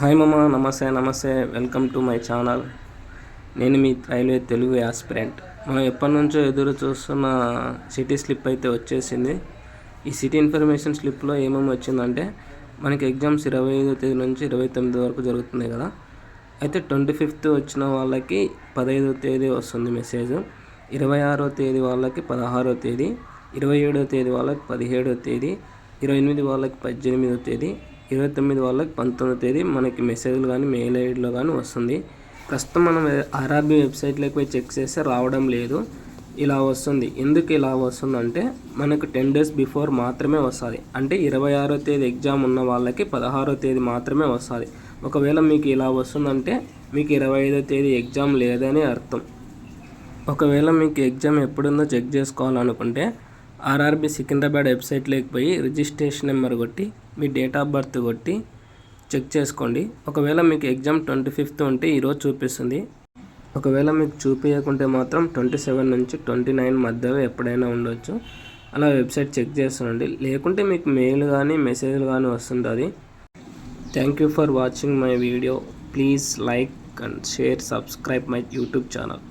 Hi మామ, నమస్తే welcome to my channel. నేను మీ రైల్వే తెలుగు యాస్పిరెంట్. మనం ఎప్పటి నుంచో ఎదురు చూస్తున్న సిటీ స్లిప్ అయితే వచ్చేసింది. ఈ సిటీ ఇన్ఫర్మేషన్ స్లిప్లో ఏమేమి వచ్చిందంటే, మనకి ఎగ్జామ్స్ 25వ తేదీ నుంచి 29 వరకు జరుగుతున్నాయి కదా. అయితే 25th వచ్చిన వాళ్ళకి 15వ తేదీ వస్తుంది మెసేజ్, 26వ తేదీ వాళ్ళకి 16వ తేదీ, 27వ తేదీ వాళ్ళకి 17వ తేదీ, 28 వాళ్ళకి 18వ తేదీ, 29 వాళ్ళకి 19వ తేదీ మనకి మెసేజ్లు కానీ మెయిల్ ఐడిలో కానీ వస్తుంది. ప్రస్తుతం మనం ఆర్ఆర్బీ వెబ్సైట్లోకి పోయి చెక్ చేస్తే రావడం లేదు, ఇలా వస్తుంది. ఎందుకు ఇలా వస్తుందంటే, మనకు 10 days బిఫోర్ మాత్రమే వస్తుంది. అంటే 26వ తేదీ ఎగ్జామ్ ఉన్న వాళ్ళకి 16వ తేదీ మాత్రమే వస్తుంది. ఒకవేళ మీకు ఇలా వస్తుందంటే మీకు 25వ తేదీ ఎగ్జామ్ లేదని అర్థం. ఒకవేళ మీకు ఎగ్జామ్ ఎప్పుడుందో చెక్ చేసుకోవాలనుకుంటే ఆర్ఆర్బీ సికింద్రాబాద్ వెబ్సైట్లోకి పోయి రిజిస్ట్రేషన్ నెంబర్ కొట్టి మీ డేట్ ఆఫ్ బర్త్ కొట్టి చెక్ చేసుకోండి. ఒకవేళ మీకు ఎగ్జామ్ 25th ఉంటే ఈరోజు చూపిస్తుంది. ఒకవేళ మీకు చూపించకుంటే మాత్రం 27 నుంచి 29 మధ్యలో ఎప్పుడైనా ఉండొచ్చు. అలా వెబ్సైట్ చెక్ చేస్తుండండి. లేకుంటే మీకు మెయిల్ కానీ మెసేజ్లు కానీ వస్తుంటుంది. Thank you for watching my video. Please like and share, subscribe my YouTube channel.